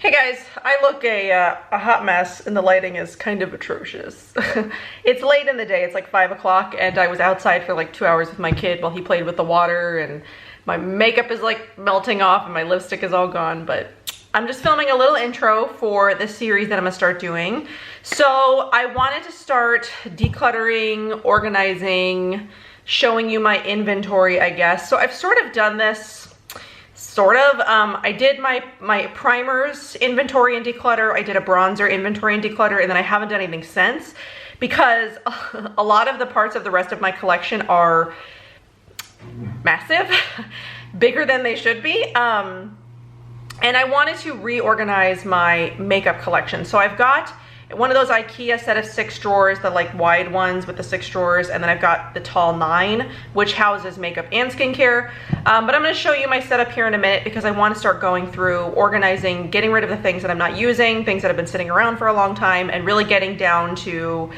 Hey guys, I look a hot mess and the lighting is kind of atrocious. It's late in the day, it's like 5 o'clock, and I was outside for like 2 hours with my kid while he played with the water, and my makeup is like melting off and my lipstick is all gone, but I'm just filming a little intro for this series that I'm gonna start doing. So I wanted to start decluttering, organizing, showing you my inventory, I guess. So I've sort of done this I did my primers inventory and declutter. I did a bronzer inventory and declutter, and then I haven't done anything since because a lot of the parts of the rest of my collection are massive, bigger than they should be. And I wanted to reorganize my makeup collection. So I've got one of those IKEA set of 6 drawers, the like wide ones with the 6 drawers, and then I've got the tall 9, which houses makeup and skincare. But I'm gonna show you my setup here in a minute because I wanna start going through, organizing, getting rid of the things that I'm not using, things that have been sitting around for a long time, and really getting down to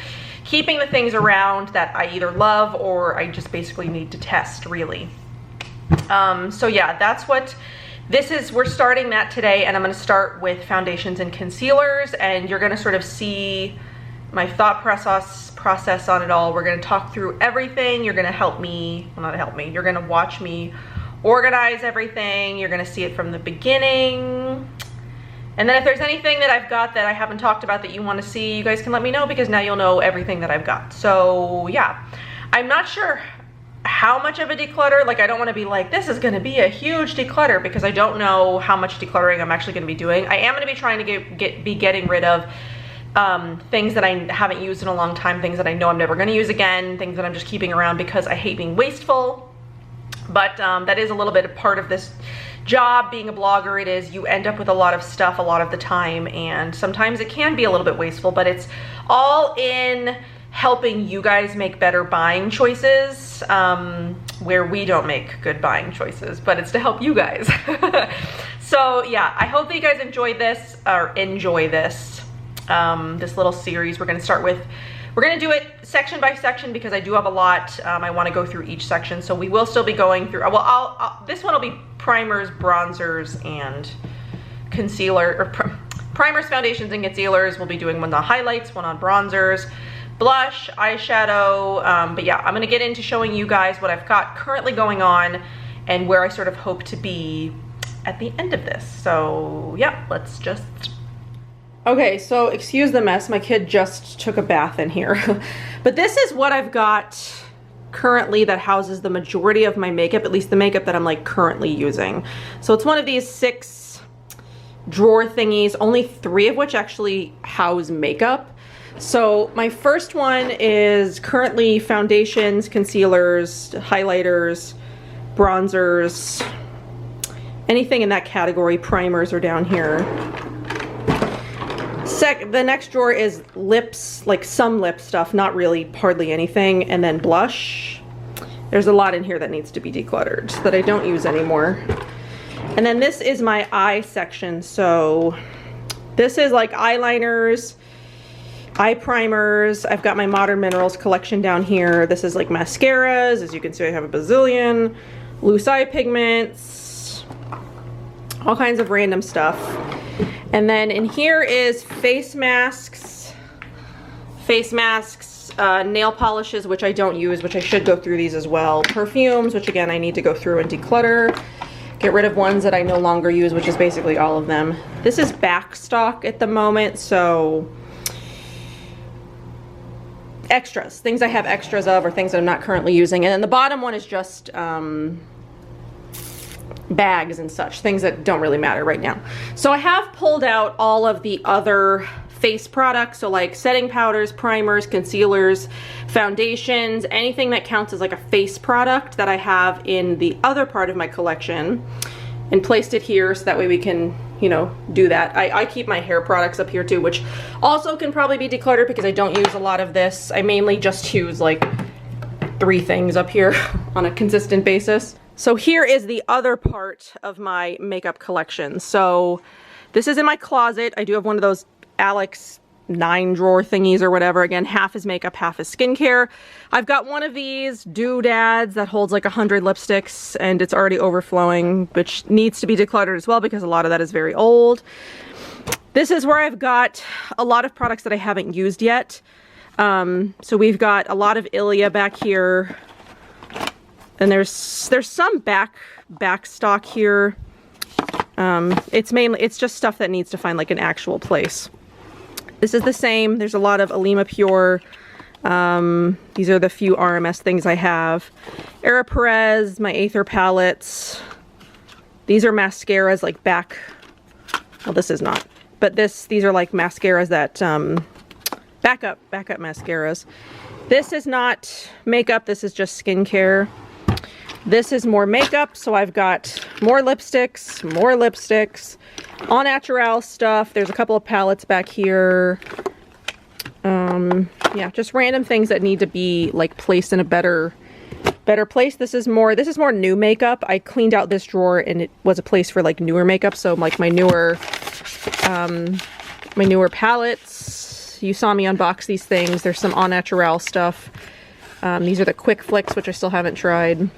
keeping the things around that I either love or I just basically need to test, really. So yeah, that's what this is. We're starting that today, and I'm gonna start with foundations and concealers, and you're gonna sort of see my thought process on it all. We're gonna talk through everything. You're gonna help me, well, not help me, you're gonna watch me organize everything. You're gonna see it from the beginning. And then if there's anything that I've got that I haven't talked about that you wanna see, you guys can let me know, because now you'll know everything that I've got. So yeah, I'm not sure how much of a declutter, like I don't want to be like, this is going to be a huge declutter, because I don't know how much decluttering I'm actually going to be doing. I am going to be trying to be getting rid of things that I haven't used in a long time, things that I know I'm never going to use again, things that I'm just keeping around because I hate being wasteful. But that is a little bit of part of this job, being a blogger. It is, you end up with a lot of stuff a lot of the time, and sometimes it can be a little bit wasteful, but it's all in helping you guys make better buying choices, where we don't make good buying choices, but it's to help you guys. So yeah, I hope that you guys enjoy this this little series. We're gonna do it section by section because I do have a lot. I want to go through each section, so we will still be going through, well, this one will be primers, bronzers, and concealer, or primers, foundations, and concealers. We'll be doing one on highlights, one on bronzers, blush, eyeshadow, but yeah, I'm gonna get into showing you guys what I've got currently going on and where I sort of hope to be at the end of this. So yeah, let's just... Okay, so excuse the mess, my kid just took a bath in here. But this is what I've got currently that houses the majority of my makeup, at least the makeup that I'm like currently using. So it's one of these 6 drawer thingies, only 3 of which actually house makeup. So my first one is currently foundations, concealers, highlighters, bronzers, anything in that category. Primers are down here. The next drawer is lips, like some lip stuff, not really, hardly anything, and then blush. There's a lot in here that needs to be decluttered that I don't use anymore. And then this is my eye section. So this is like eyeliners, eye primers. I've got my Modern Minerals collection down here. This is like mascaras. As you can see, I have a bazillion. Loose eye pigments, all kinds of random stuff. And then in here is face masks, nail polishes, which I don't use, which I should go through these as well. Perfumes, which again, I need to go through and declutter. Get rid of ones that I no longer use, which is basically all of them. This is back stock at the moment, so extras, things I have extras of, or things that I'm not currently using. And then the bottom one is just bags and such, things that don't really matter right now. So I have pulled out all of the other face products, so like setting powders, primers, concealers, foundations, anything that counts as like a face product that I have in the other part of my collection, and placed it here so that way we can, you know, do that. I keep my hair products up here too, which also can probably be decluttered because I don't use a lot of this. I mainly just use like 3 things up here on a consistent basis. So here is the other part of my makeup collection. So this is in my closet. I do have one of those Alex 9 drawer thingies or whatever. Again, half is makeup, half is skincare. I've got one of these doodads that holds like 100 lipsticks, and it's already overflowing, which needs to be decluttered as well because a lot of that is very old. This is where I've got a lot of products that I haven't used yet. So we've got a lot of Ilia back here. And there's some back stock here. It's just stuff that needs to find like an actual place. This is the same. There's a lot of Alima Pure. These are the few RMS things I have. Era Perez, my Aether palettes. These are mascaras like back. Well, this is not. But these are like mascaras that backup mascaras. This is not makeup. This is just skincare. This is more makeup, so I've got more lipsticks, all natural stuff. There's a couple of palettes back here. Yeah, just random things that need to be like placed in a better place. This is more new makeup. I cleaned out this drawer and it was a place for like newer makeup, so like my newer palettes. You saw me unbox these things. There's some all natural stuff. These are the Quick Flicks, which I still haven't tried.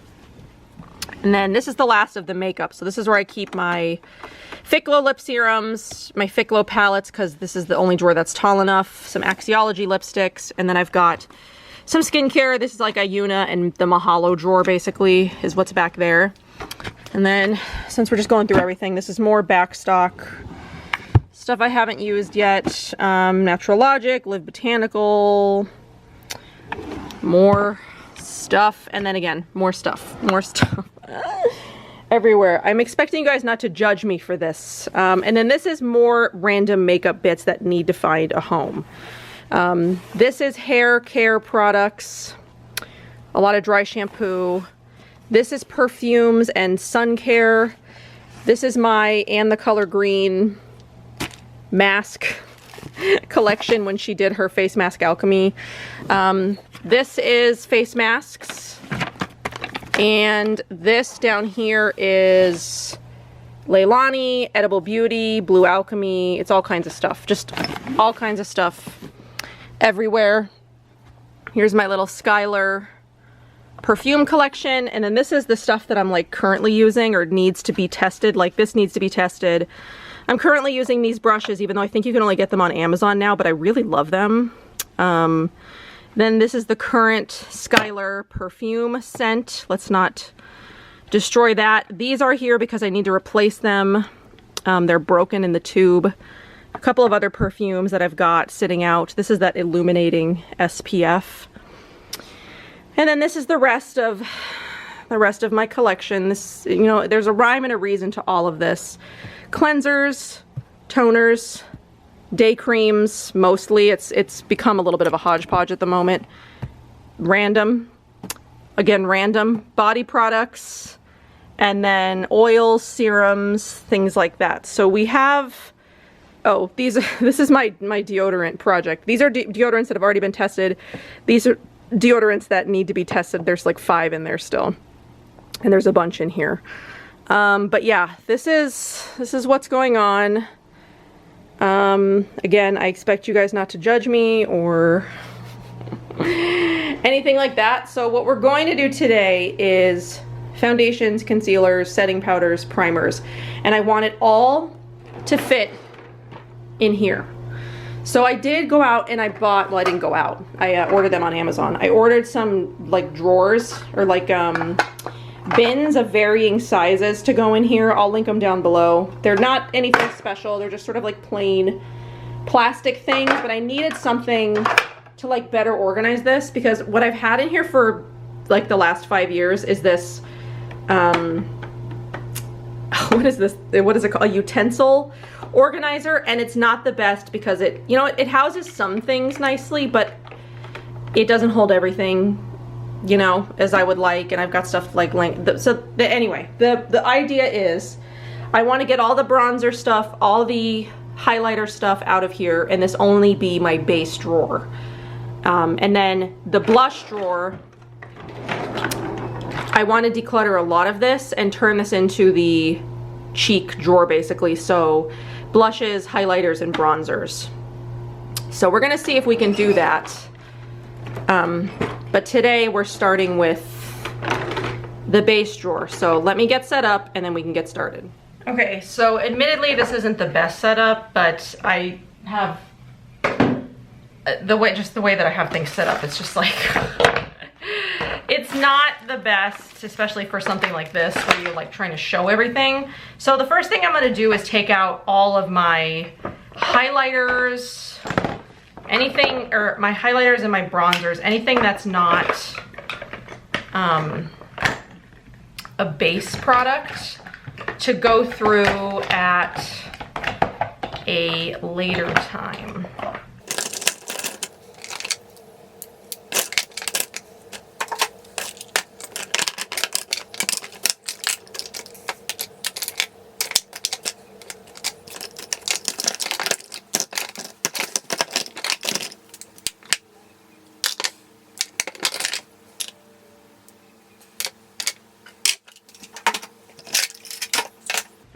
And then this is the last of the makeup. So this is where I keep my Ficlo lip serums, my Ficlo palettes, because this is the only drawer that's tall enough, some Axiology lipsticks, and then I've got some skincare. This is like Ayuna, and the Mahalo drawer basically is what's back there. And then since we're just going through everything, this is more back stock stuff I haven't used yet. Natural Logic, Live Botanical, more stuff, and then again, more stuff everywhere. I'm expecting you guys not to judge me for this. And then this is more random makeup bits that need to find a home. This is hair care products, a lot of dry shampoo. This is perfumes and sun care. This is my And the Color Green mask collection when she did her face mask alchemy. This is face masks, and this down here is Leilani, Edible Beauty, Blue Alchemy. It's all kinds of stuff, just all kinds of stuff everywhere. Here's my little Skylar perfume collection, and then this is the stuff that I'm like currently using or needs to be tested. Like this needs to be tested. I'm currently using these brushes, even though I think you can only get them on Amazon now, but I really love them. Then this is the current Skylar perfume scent. Let's not destroy that. These are here because I need to replace them. They're broken in the tube. A couple of other perfumes that I've got sitting out. This is that illuminating SPF. And then this is the rest of my collection. This, you know, there's a rhyme and a reason to all of this. Cleansers, toners, day creams, mostly. It's become a little bit of a hodgepodge at the moment. Random body products, and then oils, serums, things like that. So we have, oh, this is my deodorant project. These are deodorants that have already been tested. These are deodorants that need to be tested. There's like 5 in there still, and there's a bunch in here. But yeah, this is what's going on. Again, I expect you guys not to judge me or anything like that. So what we're going to do today is foundations, concealers, setting powders, primers, and I want it all to fit in here. So I did go out and I bought, well, I didn't go out. I ordered them on Amazon. I ordered some like drawers or like bins of varying sizes to go in here. I'll link them down below. They're not anything special. They're just sort of like plain plastic things, but I needed something to like better organize this, because what I've had in here for like the last 5 years is this, what is this? What is it called? A utensil organizer, and it's not the best because it, you know, it houses some things nicely, but it doesn't hold everything, you know, as I would like, and I've got stuff like anyway, the idea is I want to get all the bronzer stuff, all the highlighter stuff out of here, and this only be my base drawer. And then the blush drawer, I want to declutter a lot of this and turn this into the cheek drawer basically, so blushes, highlighters, and bronzers. So we're gonna see if we can do that. But today we're starting with the base drawer. So let me get set up and then we can get started. Okay, so admittedly this isn't the best setup, but I have the way that I have things set up, it's just like it's not the best, especially for something like this where you're like trying to show everything. So the first thing I'm gonna do is take out all of my highlighters, anything, or my highlighters and my bronzers, anything that's not a base product, to go through at a later time.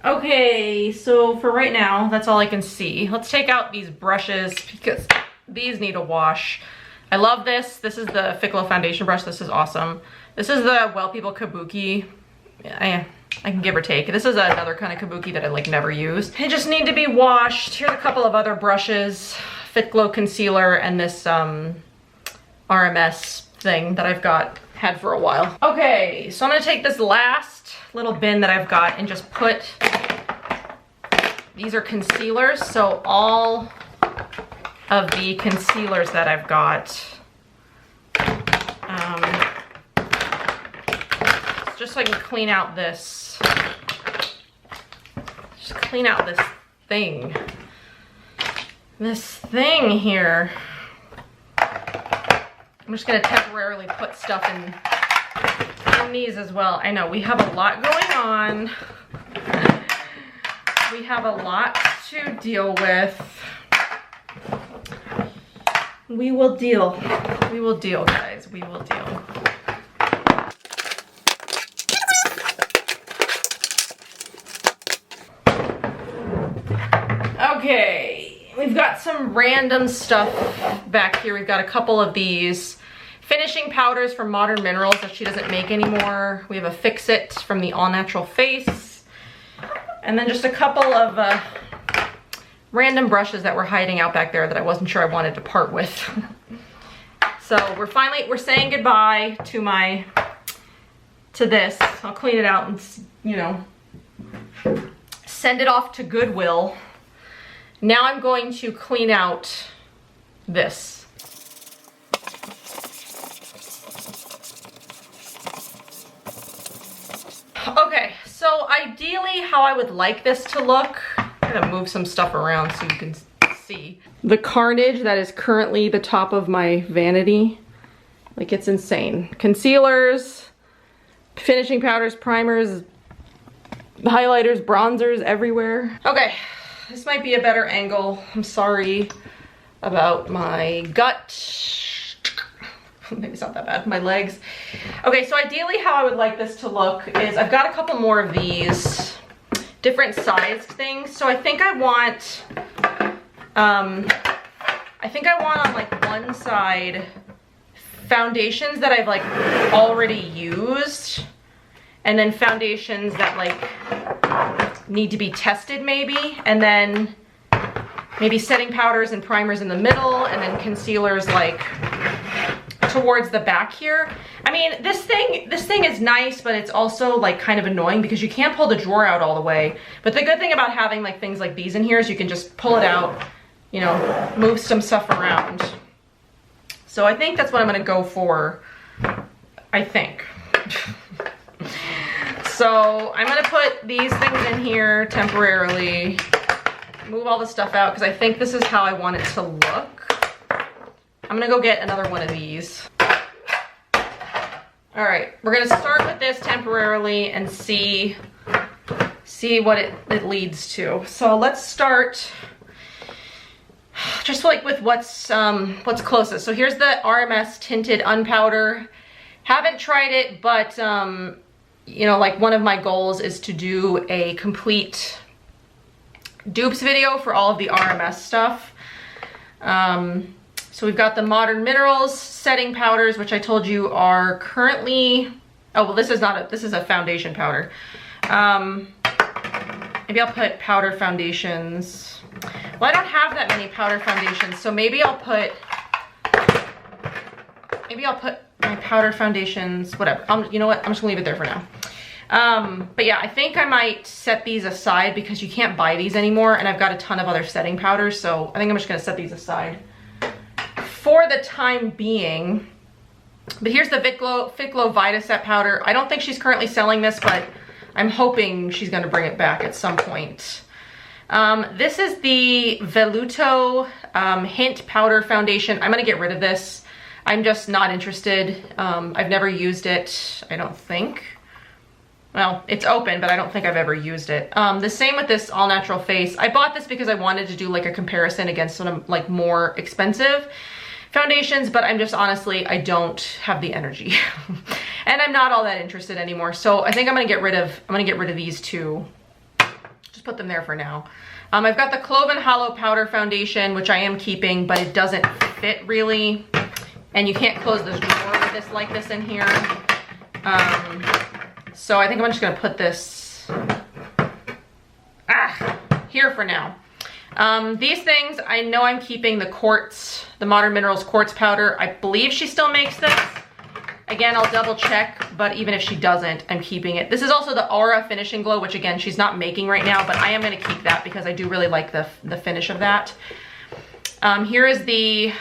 Okay, so for right now, that's all I can see. Let's take out these brushes because these need a wash. I love this. This is the Ficlo foundation brush. This is awesome. This is the Well People Kabuki. I can give or take. This is another kind of kabuki that I like never use. They just need to be washed. Here's a couple of other brushes. Ficlo concealer and this RMS thing that I've had for a while. Okay, so I'm gonna take this last little bin that I've got and just put, these are concealers, so all of the concealers that I've got, just so I can clean out this, this thing here. I'm just gonna temporarily put stuff in these as well. I know we have a lot going on. We have a lot to deal with. We will deal, guys. We will deal. Okay, we've got some random stuff back here. We've got a couple of these finishing powders from Modern Minerals that she doesn't make anymore. We have a Fix It from the All Natural Face. And then just a couple of random brushes that were hiding out back there that I wasn't sure I wanted to part with. So we're saying goodbye to this. I'll clean it out and, you know, send it off to Goodwill. Now I'm going to clean out this. Okay, so ideally how I would like this to look, I'm gonna move some stuff around so you can see. The carnage that is currently the top of my vanity, like it's insane. Concealers, finishing powders, primers, highlighters, bronzers everywhere. Okay, this might be a better angle. I'm sorry about my gut. Maybe it's not that bad, my legs. Okay, so ideally how I would like this to look is I've got a couple more of these different sized things. So I think I want on like one side foundations that I've like already used, and then foundations that like need to be tested maybe, and then maybe setting powders and primers in the middle, and then concealers like towards the back here. I mean, this thing is nice, but it's also like kind of annoying because you can't pull the drawer out all the way. But the good thing about having like things like these in here is you can just pull it out, you know, move some stuff around. So I think that's what I'm gonna go for, I think. So I'm gonna put these things in here temporarily, move all the stuff out because I think this is how I want it to look. I'm gonna go get another one of these. All right, we're gonna start with this temporarily and see what it leads to. So let's start just like with what's closest. So here's the RMS Tinted Unpowder. Haven't tried it, but you know, like one of my goals is to do a complete dupes video for all of the RMS stuff. So we've got the Modern Minerals setting powders, which I told you are currently, oh, well, this is a foundation powder. Maybe I'll put powder foundations. Well, I don't have that many powder foundations, so maybe I'll put my powder foundations, whatever. You know what? I'm just gonna leave it there for now. But yeah, I think I might set these aside because you can't buy these anymore, and I've got a ton of other setting powders, so I think I'm just gonna set these aside for the time being. But here's the Fitglow Vita Set powder. I don't think she's currently selling this, but I'm hoping she's gonna bring it back at some point. This is the Velluto Hint Powder Foundation. I'm gonna get rid of this. I'm just not interested. I've never used it, I don't think. Well, it's open, but I don't think I've ever used it. The same with this All Natural Face. I bought this because I wanted to do like a comparison against some like more expensive foundations, but I'm just honestly, I don't have the energy. And I'm not all that interested anymore. So I think I'm gonna get rid of these two. Just put them there for now. I've got the Cloven Hollow Powder Foundation, which I am keeping, but it doesn't fit really. And you can't close this drawer with this like this in here. So I think I'm just gonna put this here for now. These things, I know I'm keeping the quartz, the Modern Minerals quartz powder. I believe she still makes this. Again, I'll double check, but even if she doesn't, I'm keeping it. This is also the Aura Finishing Glow, which again, she's not making right now, but I am gonna keep that because I do really like the finish of that. Here is the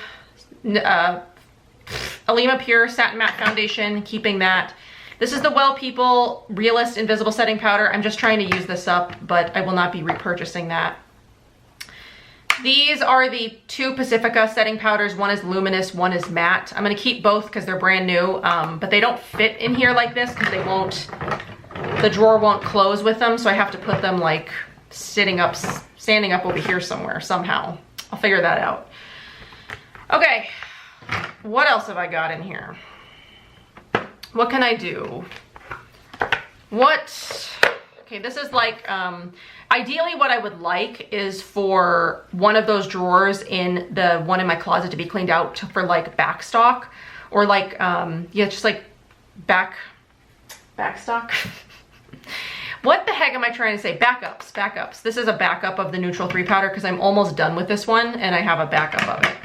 Alima Pure Satin Matte Foundation, keeping that. This is the Well People Realist Invisible Setting Powder. I'm just trying to use this up, but I will not be repurchasing that. These are the two Pacifica setting powders. One is luminous, one is matte. I'm gonna keep both because they're brand new, but they don't fit in here like this because the drawer won't close with them, so I have to put them like standing up over here somewhere, somehow. I'll figure that out. Okay, what else have I got in here? What can I do? Okay, this is like, ideally what I would like is for one of those drawers in the one in my closet to be cleaned out for like back stock, or like, yeah, just like back stock. What the heck am I trying to say? Backups. This is a backup of the Neutral 3 powder because I'm almost done with this one and I have a backup of it.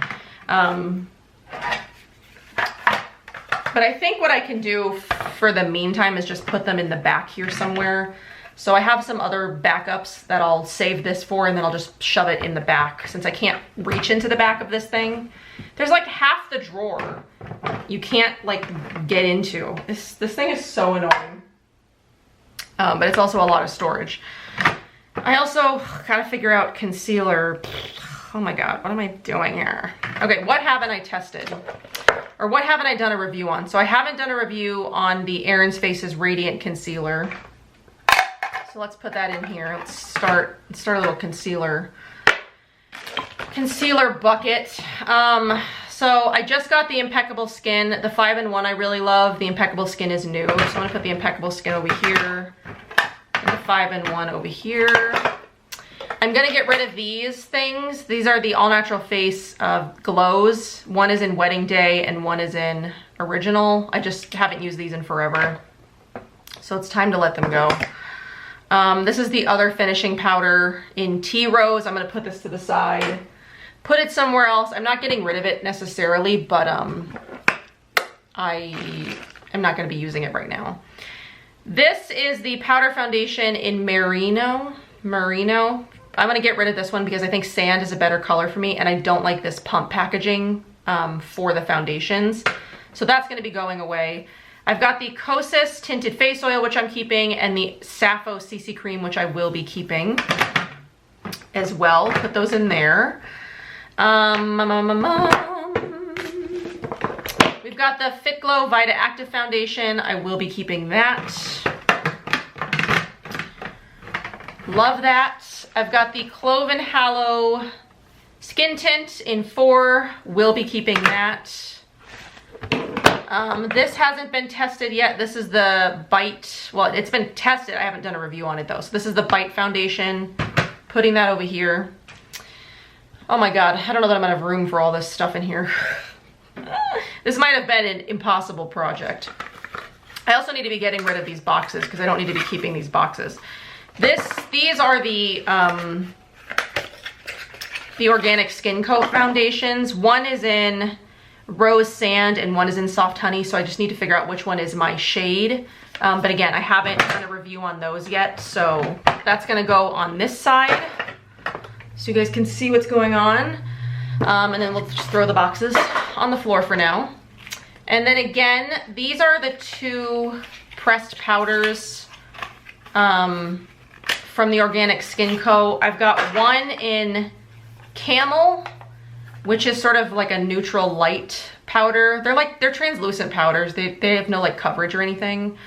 But I think what I can do for the meantime is just put them in the back here somewhere. So I have some other backups that I'll save this for, and then I'll just shove it in the back since I can't reach into the back of this thing. There's like half the drawer you can't like get into. This thing is so annoying. But it's also a lot of storage. I also gotta figure out concealer. Oh my God, what am I doing here? Okay, what haven't I tested? Or what haven't I done a review on? So I haven't done a review on the Aaron's Faces Radiant Concealer. So let's put that in here. Let's start a little concealer bucket. So I just got the Impeccable Skin. The 5-in-1 I really love. The Impeccable Skin is new. So I'm gonna put the Impeccable Skin over here. And the 5-in-1 over here. I'm gonna get rid of these things. These are the All Natural Face glows. One is in Wedding Day and one is in Original. I just haven't used these in forever. So it's time to let them go. This is the other finishing powder in Tea Rose. I'm gonna put this to the side. Put it somewhere else. I'm not getting rid of it necessarily, but I am not gonna be using it right now. This is the powder foundation in Merino. I'm gonna get rid of this one because I think sand is a better color for me, and I don't like this pump packaging for the foundations. So that's gonna be going away. I've got the Kosas Tinted Face Oil, which I'm keeping, and the Sappho CC Cream, which I will be keeping as well. Put those in there. We've got the Fitglow Vita Active Foundation. I will be keeping that. Love that. I've got the Cloven Hollow Skin Tint in 4. Will be keeping that. This hasn't been tested yet. This is the Bite. Well, it's been tested. I haven't done a review on it though. So this is the Bite Foundation. Putting that over here. Oh my God, I don't know that I'm gonna have room for all this stuff in here. This might have been an impossible project. I also need to be getting rid of these boxes because I don't need to be keeping these boxes. These are the Organic Skin Coat foundations. One is in Rose Sand and one is in Soft Honey, so I just need to figure out which one is my shade. But again, I haven't done a review on those yet, so that's gonna go on this side so you guys can see what's going on. And then we'll just throw the boxes on the floor for now. And then again, these are the 2 pressed powders from the Organic Skin Co. I've got one in Camel, which is sort of like a neutral light powder. They're translucent powders. They have no like coverage or anything.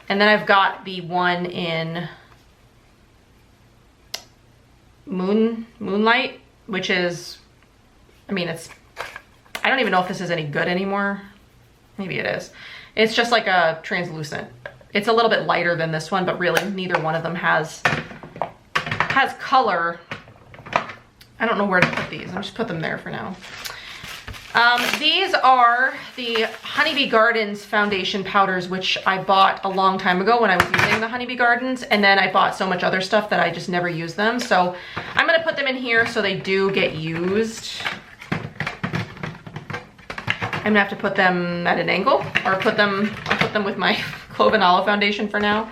And then I've got the one in Moonlight, which is, I mean, I don't even know if this is any good anymore. Maybe it is. It's just like a translucent. It's a little bit lighter than this one, but really neither one of them has color. I don't know where to put these. I'll just put them there for now. These are the Honeybee Gardens foundation powders, which I bought a long time ago when I was using the Honeybee Gardens, and then I bought so much other stuff that I just never used them. So I'm gonna put them in here so they do get used. I'm gonna have to put them at an angle, or I'll put them with my Clove and Olive foundation for now.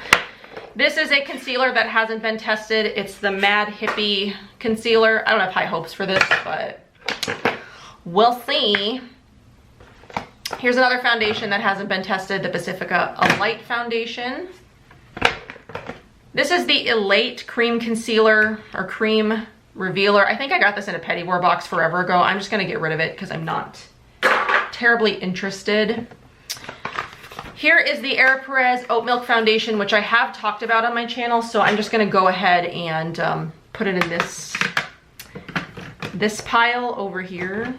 This is a concealer that hasn't been tested. It's the Mad Hippie concealer. I don't have high hopes for this, but we'll see. Here's another foundation that hasn't been tested, the Pacifica A Light foundation. This is the Elate Cream Concealer, or Cream Revealer. I think I got this in a Petit War box forever ago. I'm just gonna get rid of it because I'm not terribly interested. Here is the Era Perez Oat Milk Foundation, which I have talked about on my channel, so I'm just gonna go ahead and put it in this pile over here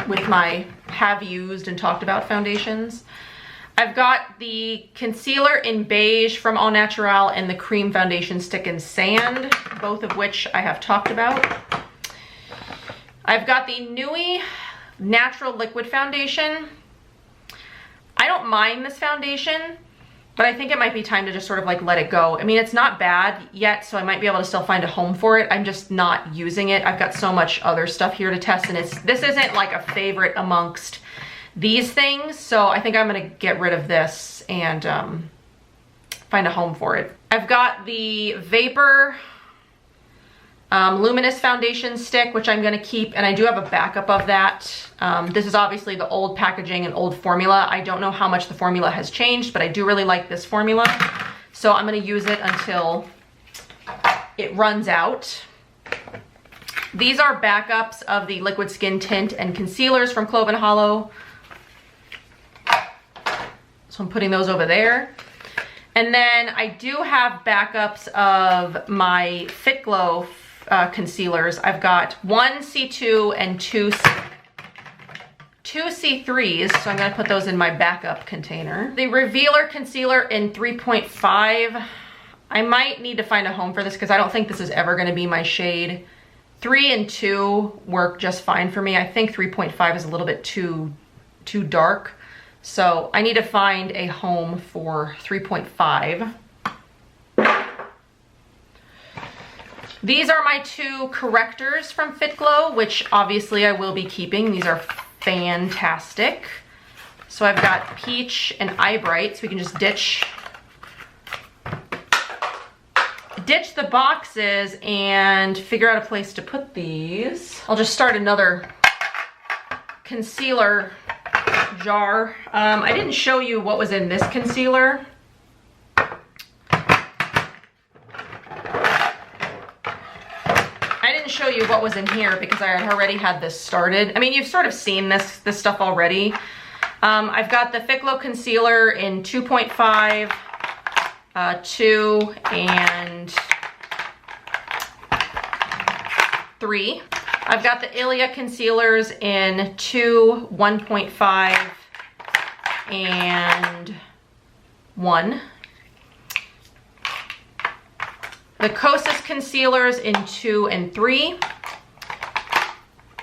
with my have used and talked about foundations. I've got the concealer in beige from All Natural and the cream foundation stick in sand, both of which I have talked about. I've got the Nui Natural Liquid Foundation. I don't mind this foundation, but I think it might be time to just sort of like let it go. I mean, it's not bad yet, so I might be able to still find a home for it. I'm just not using it. I've got so much other stuff here to test, and this isn't like a favorite amongst these things, so I think I'm gonna get rid of this and find a home for it. I've got the Vapor Luminous foundation stick, which I'm gonna keep, and I do have a backup of that. This is obviously the old packaging and old formula. I don't know how much the formula has changed, but I do really like this formula, so I'm gonna use it until it runs out. These are backups of the Liquid Skin Tint and concealers from Clove and Hollow, so I'm putting those over there. And then I do have backups of my Fit Glow concealers. I've got one C2 and two C3s, so I'm gonna put those in my backup container. The Revealer concealer in 3.5. I might need to find a home for this because I don't think this is ever gonna be my shade. 3 and 2 work just fine for me. I think 3.5 is a little bit too dark, so I need to find a home for 3.5. These are my 2 correctors from Fit Glow, which obviously I will be keeping. These are fantastic. So I've got Peach and Eyebright, so we can just ditch the boxes and figure out a place to put these. I'll just start another concealer jar. I didn't show you what was in this concealer. Show you what was in here because I had already had this started. I mean, you've sort of seen this stuff already. I've got the Fit Glow concealer in 2.5, 2, and 3. I've got the Ilia concealers in 2, 1.5, and 1. The Kosas concealers in 2 and 3.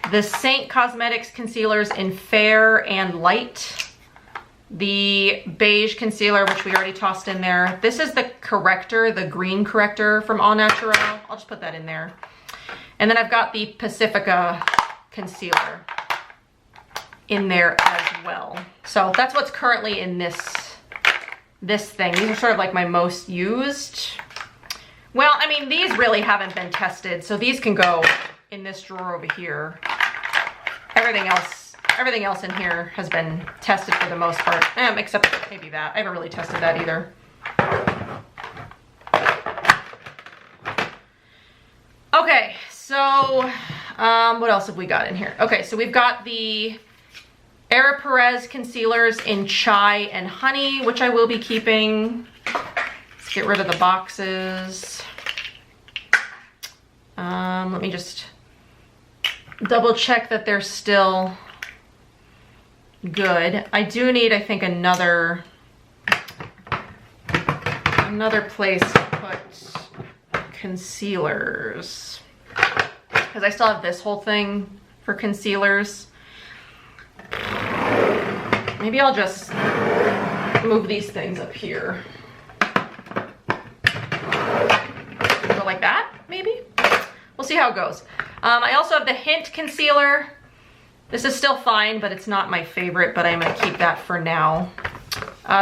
The Saint Cosmetics concealers in Fair and Light. the beige concealer, which we already tossed in there. This is the corrector, the green corrector from Au Naturel. I'll just put that in there. And then I've got the Pacifica concealer in there as well. So that's what's currently in this thing. These are sort of like my most used. Well, I mean, these really haven't been tested, so these can go in this drawer over here. Everything else in here has been tested for the most part, except maybe that. I haven't really tested that either. Okay, so what else have we got in here? Okay, so we've got the Era Perez concealers in Chai and Honey, which I will be keeping. Let's get rid of the boxes. Let me just double check that they're still good. I do need, I think, another place to put concealers, because I still have this whole thing for concealers. Maybe I'll just move these things up here. Go like that, maybe? We'll see how it goes. I also have the Hint concealer. This is still fine, but it's not my favorite, but I'm gonna keep that for now.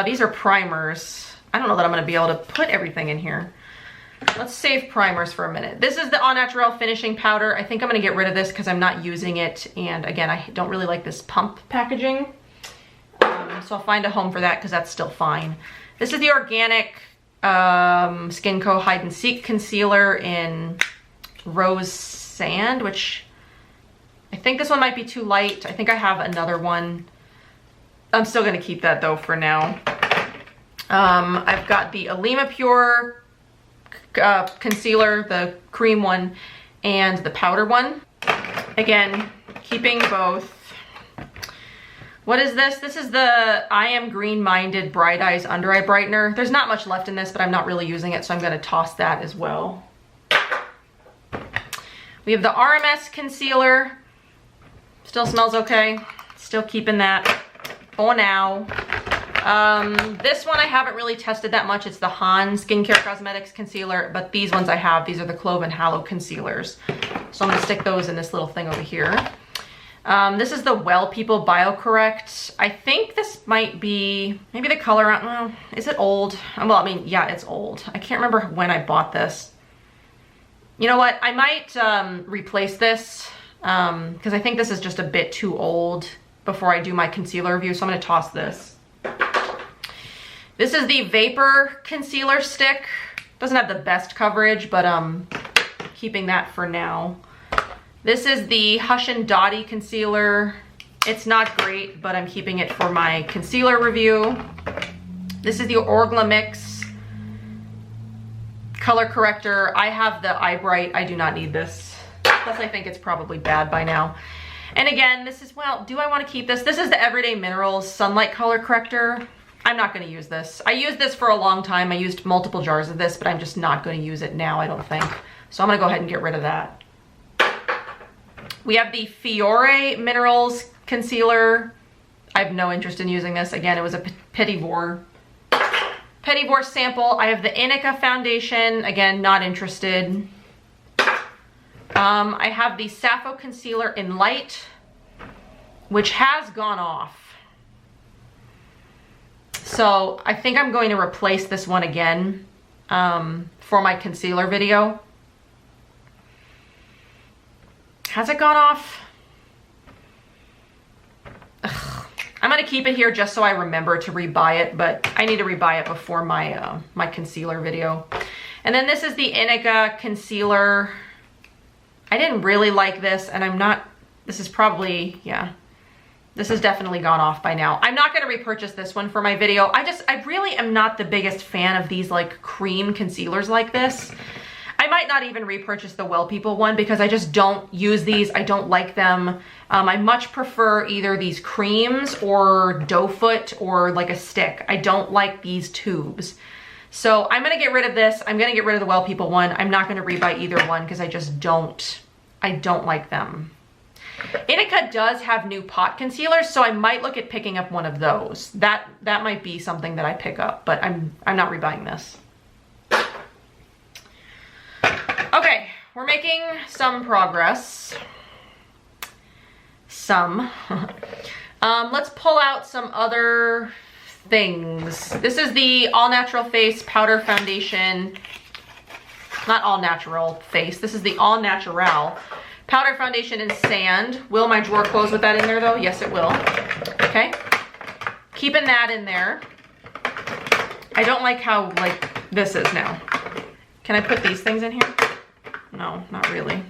These are primers. I don't know that I'm gonna be able to put everything in here. Let's save primers for a minute. This is the Au Naturel finishing powder. I think I'm gonna get rid of this because I'm not using it. And again, I don't really like this pump packaging. So I'll find a home for that because that's still fine. This is the organic Skin Co. Hide and Seek concealer in Rose Sand, which I think this one might be too light. I think I have another one. I'm still gonna keep that though for now. I've got the Alima Pure concealer, the cream one, and the powder one. Again, keeping both. What is this? This is the I Am Green Minded Bright Eyes Under Eye Brightener. There's not much left in this, but I'm not really using it, so I'm gonna toss that as well. We have the RMS concealer. Still smells okay. Still keeping that for now. This one I haven't really tested that much. It's the Han Skincare Cosmetics concealer, but these ones I have. These are the Clove and Hallow concealers. So I'm gonna stick those in this little thing over here. This is the Well People BioCorrect. I think this might be, maybe the color, well, is it old? Well, I mean, yeah, it's old. I can't remember when I bought this. You know what? I might replace this because I think this is just a bit too old before I do my concealer review, so I'm gonna toss this. This is the Vapor Concealer Stick. Doesn't have the best coverage, but keeping that for now. This is the Hush and Dotty concealer. It's not great, but I'm keeping it for my concealer review. This is the Orgla Mix color corrector. I have the Eye Bright. I do not need this. Plus I think it's probably bad by now. And again, this is, well, do I want to keep this? This is the Everyday Minerals Sunlight Color Corrector. I'm not going to use this. I used this for a long time. I used multiple jars of this, but I'm just not going to use it now, I don't think. So I'm going to go ahead and get rid of that. We have the Fiore Minerals Concealer. I have no interest in using this. Again, it was a Petit Vour sample. I have the Inica Foundation. Again, not interested. I have the Sappho Concealer in Light, which has gone off. So I think I'm going to replace this one again for my concealer video. Has it gone off? Ugh. I'm gonna keep it here just so I remember to rebuy it, but I need to rebuy it before my my concealer video. And then this is the Inica concealer. I didn't really like this, and I'm not, this is probably, yeah, this has definitely gone off by now. I'm not gonna repurchase this one for my video. I really am not the biggest fan of these like cream concealers like this. I might not even repurchase the Well People one because I just don't use these. I don't like them. I much prefer either these creams or doe foot or like a stick. I don't like these tubes. So I'm gonna get rid of this. I'm gonna get rid of the Well People one. I'm not gonna rebuy either one because I just don't like them. Inica does have new pot concealers, so I might look at picking up one of those. That might be something that I pick up, but I'm not rebuying this. Okay, we're making some progress. Let's pull out some other things. This is the All Natural Face Powder Foundation. Not All Natural Face. This is the All Natural Powder Foundation in Sand. Will my drawer close with that in there though? Yes, it will. Okay. Keeping that in there. I don't like how like this is now. Can I put these things in here? No, not really.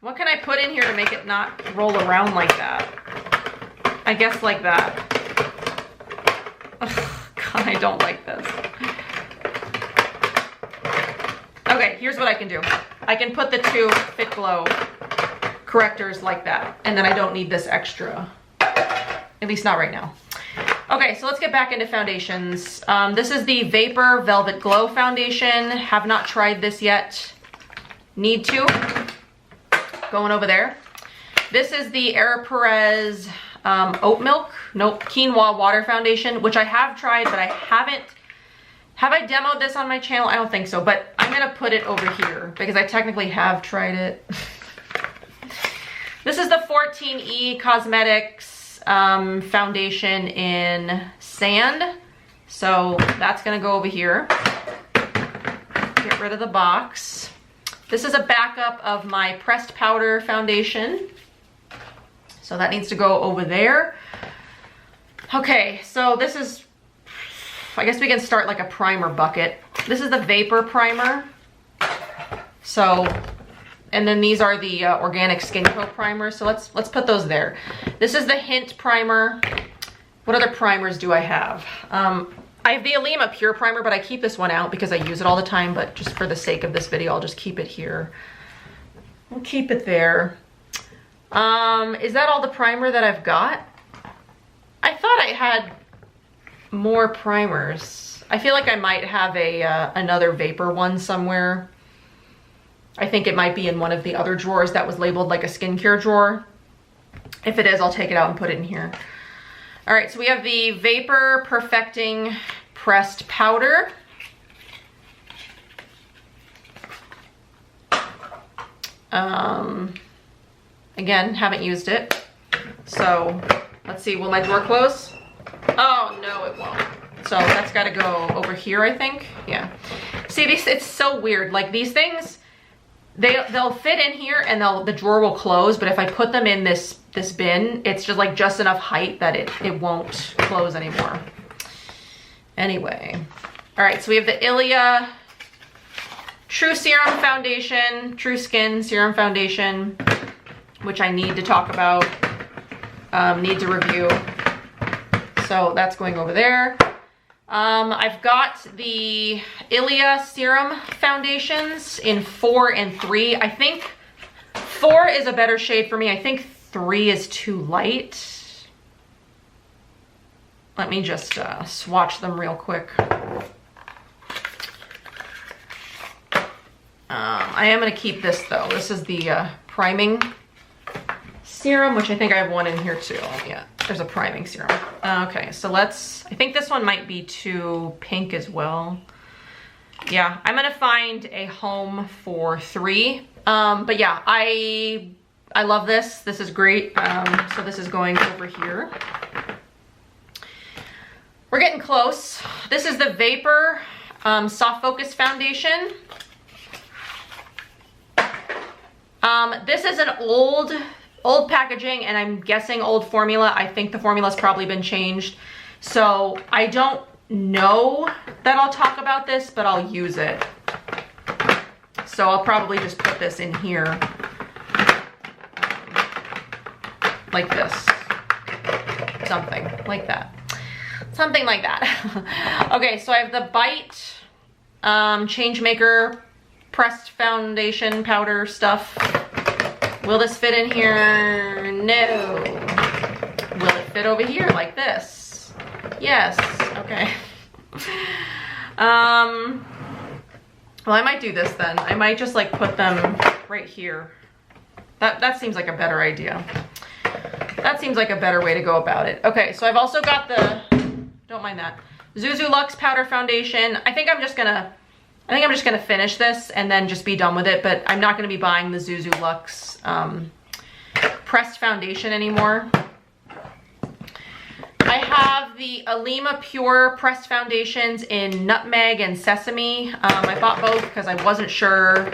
What can I put in here to make it not roll around like that? I guess like that. Ugh, God, I don't like this. Okay, here's what I can do. I can put the two Fit Glow correctors like that, and then I don't need this extra. At least not right now. Okay, so let's get back into foundations. This is the Vapor Velvet Glow Foundation. Have not tried this yet. Need to. Going over there. This is the Aeropress Oat Milk, Quinoa Water Foundation, which I have tried, but I haven't. Have I demoed this on my channel? I don't think so, but I'm gonna put it over here because I technically have tried it. This is the 14E Cosmetics foundation in Sand. So that's gonna go over here. Get rid of the box. This is a backup of my pressed powder foundation. So that needs to go over there. Okay, so this is, I guess we can start like a primer bucket. This is the Vapor Primer. So, and then these are the Organic Skin Co primers. So let's put those there. This is the Hint Primer. What other primers do I have? I have the Alima Pure Primer, but I keep this one out because I use it all the time, but just for the sake of this video, I'll just keep it here. We'll keep it there. Is that all the primer that I've got? I thought I had more primers. I feel like I might have another Vapor one somewhere. I think it might be in one of the other drawers that was labeled like a skincare drawer. If it is, I'll take it out and put it in here. All right, so we have the Vapor Perfecting Pressed Powder. Again, haven't used it. So let's see, will my drawer close? Oh, no, it won't. So that's gotta go over here, I think. Yeah. See, it's so weird. Like these things, they'll fit in here and the drawer will close, but if I put them in this bin, it's just like just enough height that it won't close anymore. Anyway. All right, so we have the Ilia True Serum Foundation, True Skin Serum Foundation, which I need to talk about, need to review. So that's going over there. I've got the Ilia Serum Foundations in 4 and 3. I think 4 is a better shade for me. I think 3 is too light. Let me just swatch them real quick. I am going to keep this though. This is the priming serum, which I think I have one in here too. Yeah, there's a priming serum. Okay, so I think this one might be too pink as well. Yeah, I'm going to find a home for 3. But yeah, I love this. This is great. So this is going over here. We're getting close. This is the Vapor Soft Focus Foundation. This is an old packaging, and I'm guessing old formula. I think the formula's probably been changed. So I don't know that I'll talk about this, but I'll use it. So I'll probably just put this in here like this. Something like that. Something like that. Okay, so I have the Bite Changemaker pressed foundation powder stuff. Will this fit in here? No. Will it fit over here like this? Yes. Okay. Well, I might do this then. I might just like put them right here. That seems like a better idea. That seems like a better way to go about it. Okay, so I've also got the, don't mind that, Zuzu Luxe Powder Foundation. I think I'm just gonna finish this and then just be done with it, but I'm not gonna be buying the Zuzu Luxe pressed foundation anymore. I have the Alima Pure pressed foundations in Nutmeg and Sesame. I bought both because I wasn't sure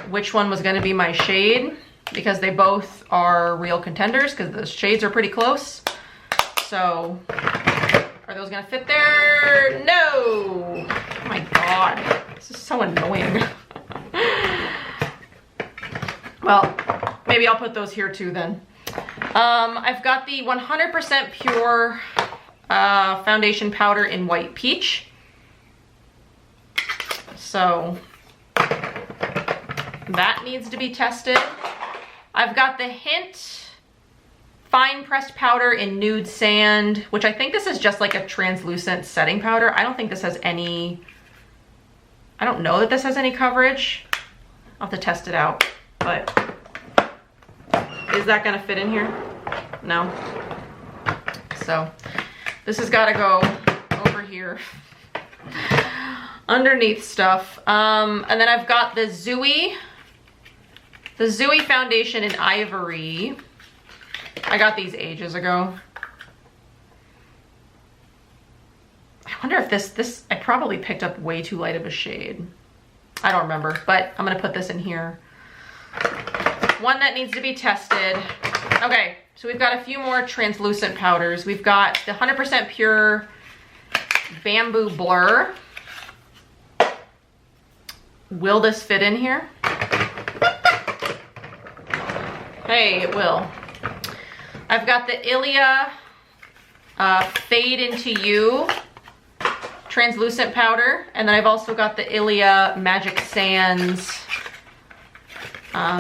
which one was gonna be my shade, because they both are real contenders because the shades are pretty close. So, are those gonna fit there? No! Oh my God, this is so annoying. Well, maybe I'll put those here too then. I've got the 100% Pure foundation powder in White Peach. So that needs to be tested. I've got the Hint fine pressed powder in Nude Sand, which I think this is just like a translucent setting powder. I don't think this has any, I don't know that this has any coverage. I'll have to test it out, but is that gonna fit in here? No. So this has gotta go over here underneath stuff. And then I've got the Zooey foundation in Ivory. I got these ages ago. I wonder if this, I probably picked up way too light of a shade. I don't remember, but I'm gonna put this in here. One that needs to be tested. Okay, so we've got a few more translucent powders. We've got the 100% Pure Bamboo Blur. Will this fit in here? Hey, it will. I've got the Ilia Fade Into You translucent powder, and then I've also got the Ilia Magic Sands.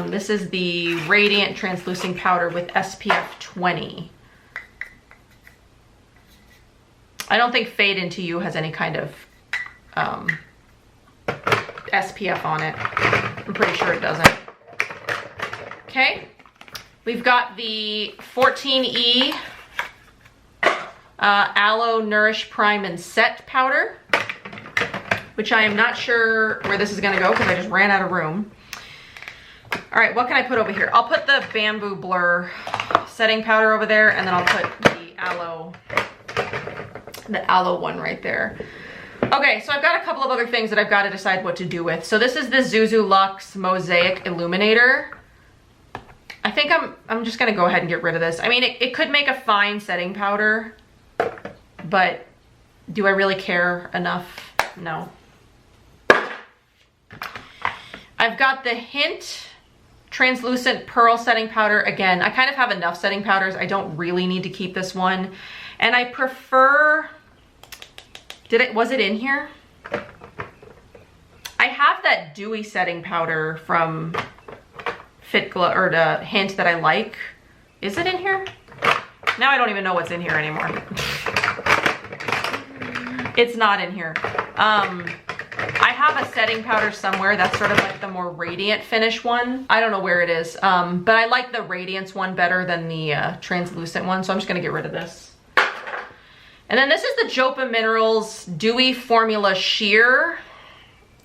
This is the Radiant Translucing Powder with SPF 20. I don't think Fade Into You has any kind of SPF on it. I'm pretty sure it doesn't. Okay, we've got the 14E Aloe Nourish Prime and Set powder, which I am not sure where this is gonna go because I just ran out of room. All right, what can I put over here? I'll put the Bamboo Blur setting powder over there, and then I'll put the aloe one right there. Okay, so I've got a couple of other things that I've got to decide what to do with. So this is the Zuzu Luxe Mosaic Illuminator. I think I'm just gonna go ahead and get rid of this. I mean, it could make a fine setting powder, but do I really care enough? No. I've got the Hint Translucent Pearl Setting Powder. Again, I kind of have enough setting powders. I don't really need to keep this one. And I prefer, was it in here? I have that dewy setting powder from Fit Glow, or the Hint that I like. Is it in here? Now I don't even know what's in here anymore. It's not in here. I have a setting powder somewhere that's sort of like the more radiant finish one. I don't know where it is, but I like the radiance one better than the translucent one, so I'm just gonna get rid of this. And then this is the Jopa Minerals Dewy Formula Sheer.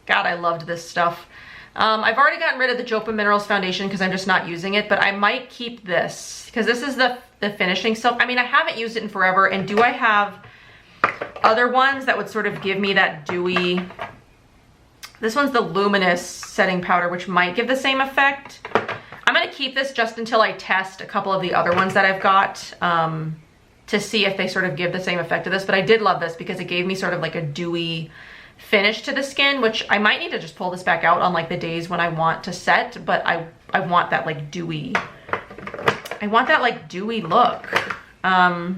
God, I loved this stuff. I've already gotten rid of the Jopa Minerals foundation because I'm just not using it, but I might keep this because this is the finishing stuff. I mean, I haven't used it in forever, and do I have other ones that would sort of give me that dewy? This one's the Luminous setting powder, which might give the same effect. I'm gonna keep this just until I test a couple of the other ones that I've got to see if they sort of give the same effect to this. But I did love this because it gave me sort of like a dewy finish to the skin, which I might need to just pull this back out on like the days when I want to set, but I want that like dewy, I want that like dewy look. I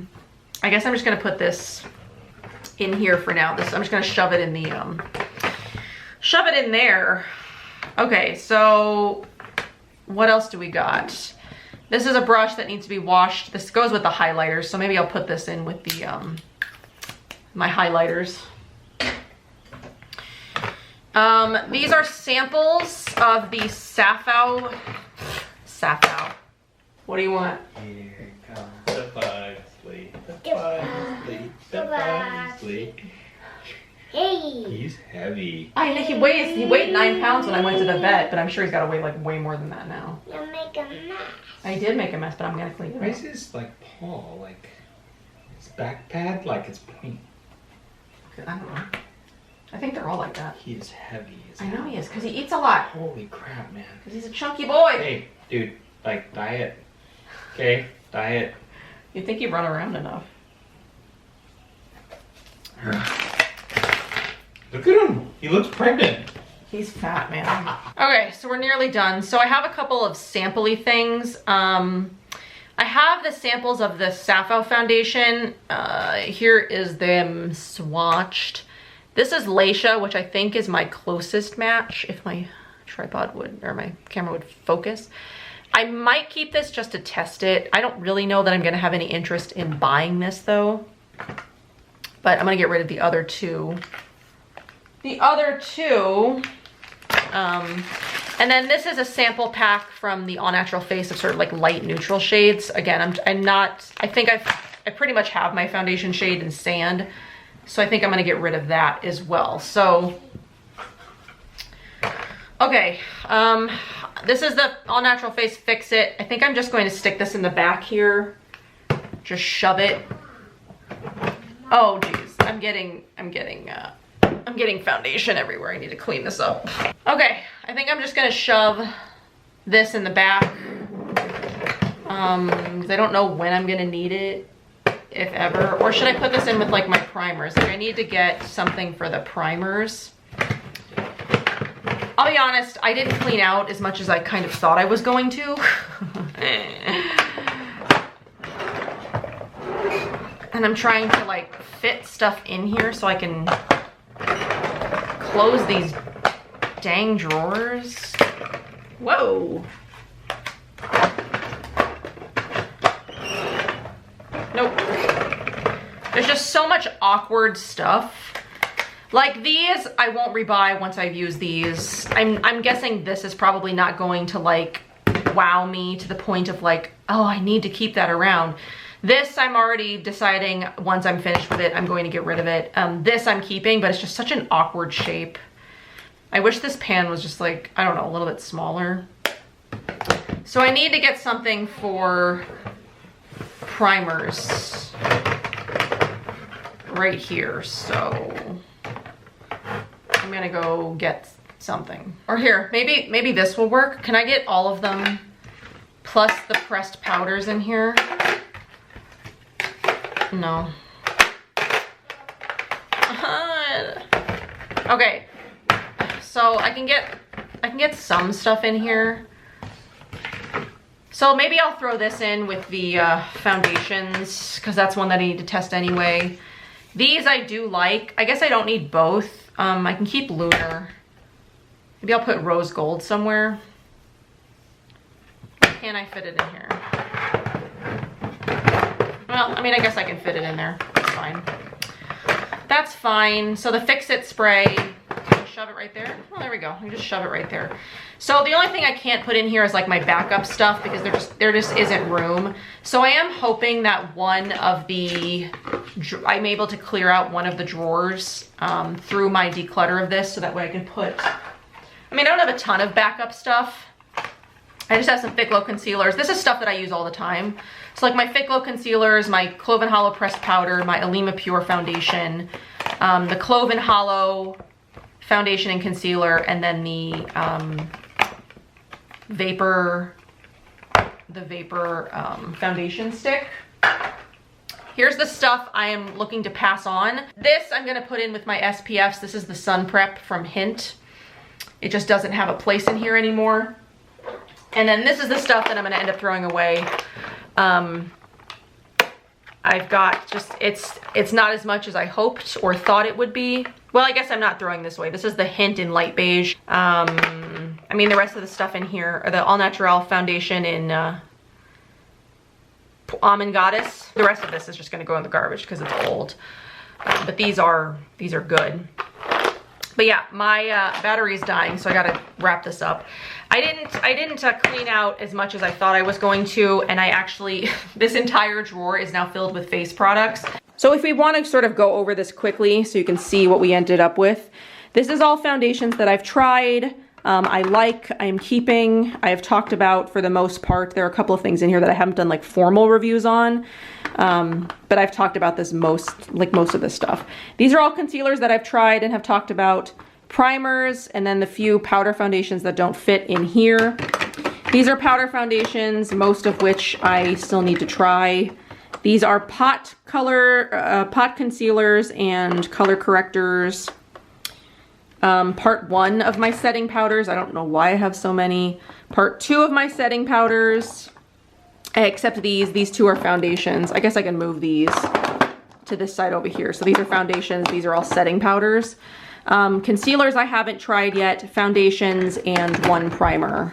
guess I'm just gonna put this in here for now. I'm just gonna shove it in the, shove it in there. Okay, so what else do we got? This is a brush that needs to be washed. This goes with the highlighters, so maybe I'll put this in with the, my highlighters. These are samples of the Sapphire. What do you want? Here comes the Bugsley. The Bugsley. The Bugsley. Hey. He's heavy. I know he weighed 9 pounds when I went to the vet, but I'm sure he's got to weigh like way more than that now. You make a mess. I did make a mess, but I'm gonna clean it Why up. is his like paw like his back pad like it's point? I don't know. I think they're all like that. He is heavy. I know he is, because he eats a lot. Holy crap, man. Because he's a chunky boy. Hey, dude, like diet. Okay, diet. You'd think he'd run around enough. Look at him. He looks pregnant. He's fat, man. Okay, so we're nearly done. So I have a couple of sample-y things. I have the samples of the Sapphire foundation. Here is them swatched. This is Laisha, which I think is my closest match, if my tripod would, or my camera would focus. I might keep this just to test it. I don't really know that I'm gonna have any interest in buying this though. But I'm gonna get rid of the other two. The other two, and then this is a sample pack from the All Natural Face of sort of like light neutral shades. Again, I think I pretty much have my foundation shade in sand. So I think I'm gonna get rid of that as well. So, okay, this is the All Natural Face Fix It. I think I'm just going to stick this in the back here. Just shove it. Oh geez, I'm getting foundation everywhere. I need to clean this up. Okay, I think I'm just gonna shove this in the back. 'Cause I don't know when I'm gonna need it, if ever. Or should I put this in with like my primers? Like I need to get something for the primers. I'll be honest, I didn't clean out as much as I kind of thought I was going to. And I'm trying to like fit stuff in here so I can close these dang drawers. Whoa. Nope. There's just so much awkward stuff. Like these, I won't rebuy once I've used these. I'm guessing this is probably not going to like wow me to the point of like, oh, I need to keep that around. This I'm already deciding once I'm finished with it, I'm going to get rid of it. This I'm keeping, but it's just such an awkward shape. I wish this pan was just like, I don't know, a little bit smaller. So I need to get something for primers right here. So I'm gonna go get something. Or here, maybe this will work. Can I get all of them plus the pressed powders in here? No. Okay. So I can get some stuff in here. So maybe I'll throw this in with the foundations because that's one that I need to test anyway. These I do like. I guess I don't need both. I can keep Lunar. Maybe I'll put Rose Gold somewhere. Can I fit it in here? Well, I mean, I guess I can fit it in there. That's fine. That's fine. So the Fix It spray, shove it right there. Oh, there we go. You just shove it right there. So the only thing I can't put in here is like my backup stuff because there just isn't room. So I am hoping that one of the, I'm able to clear out one of the drawers through my declutter of this so that way I can put, I mean, I don't have a ton of backup stuff. I just have some Thick Glow concealers. This is stuff that I use all the time. So like my Thick Glow concealers, my Clove & Hollow pressed powder, my Alima Pure foundation, the Clove & Hollow foundation and concealer, and then the Vapor foundation stick. Here's the stuff I am looking to pass on. This I'm gonna put in with my SPFs. This is the Sun Prep from Hint. It just doesn't have a place in here anymore. And then this is the stuff that I'm gonna end up throwing away. I've got just, it's not as much as I hoped or thought it would be. Well, I guess I'm not throwing this away. This is the Hint in light beige. I mean, the rest of the stuff in here are the All Natural foundation in Almond Goddess. The rest of this is just gonna go in the garbage because it's old. But these are good. But yeah, my battery's dying, so I gotta wrap this up. I didn't clean out as much as I thought I was going to, and I actually, this entire drawer is now filled with face products. So if we want to sort of go over this quickly so you can see what we ended up with, this is all foundations that I've tried, I'm keeping, I have talked about for the most part. There are a couple of things in here that I haven't done like formal reviews on, but I've talked about this most of this stuff. These are all concealers that I've tried and have talked about, primers, and then the few powder foundations that don't fit in here. These are powder foundations, most of which I still need to try. These are pot concealers and color correctors. Part 1 of my setting powders. I don't know why I have so many. Part 2 of my setting powders. Except these two are foundations. I guess I can move these to this side over here. So these are foundations. These are all setting powders. Concealers I haven't tried yet. Foundations and 1 primer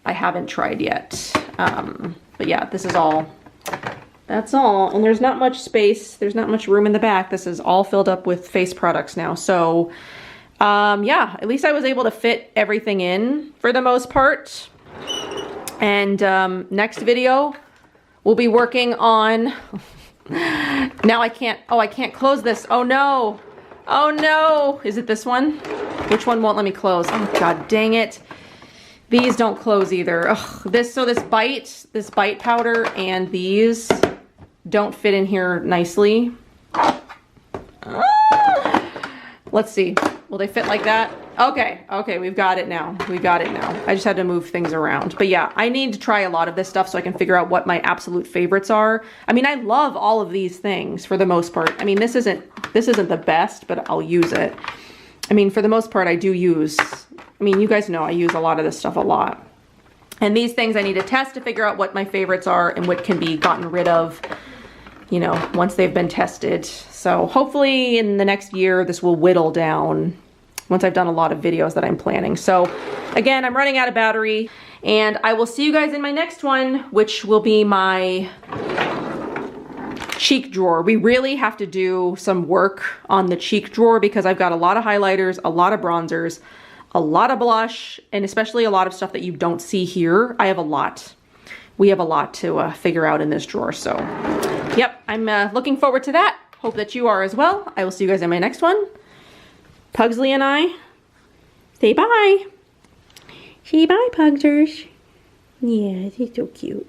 I haven't tried yet. But yeah, this is all. That's all. And there's not much space. There's not much room in the back. This is all filled up with face products now. So yeah, at least I was able to fit everything in for the most part. And next video, we'll be working on, now I can't close this. Oh no. Oh no. Is it this one? Which one won't let me close? Oh god dang it. These don't close either. Ugh, this bite powder and these don't fit in here nicely. Let's see. Will they fit like that? Okay, we've got it now. I just had to move things around. But yeah, I need to try a lot of this stuff so I can figure out what my absolute favorites are. I mean, I love all of these things for the most part. I mean, this isn't the best, but I'll use it. I mean, for the most part, you guys know I use a lot of this stuff a lot. And these things I need to test to figure out what my favorites are and what can be gotten rid of, you know, once they've been tested. So hopefully in the next year, this will whittle down once I've done a lot of videos that I'm planning. So again, I'm running out of battery, and I will see you guys in my next one, which will be my cheek drawer. We really have to do some work on the cheek drawer because I've got a lot of highlighters, a lot of bronzers, a lot of blush, and especially a lot of stuff that you don't see here. I have a lot. We have a lot to figure out in this drawer. So yep, I'm looking forward to that. Hope that you are as well. I will see you guys in my next one. Pugsley and I say bye. Say bye, Pugsters. Yeah, she's so cute.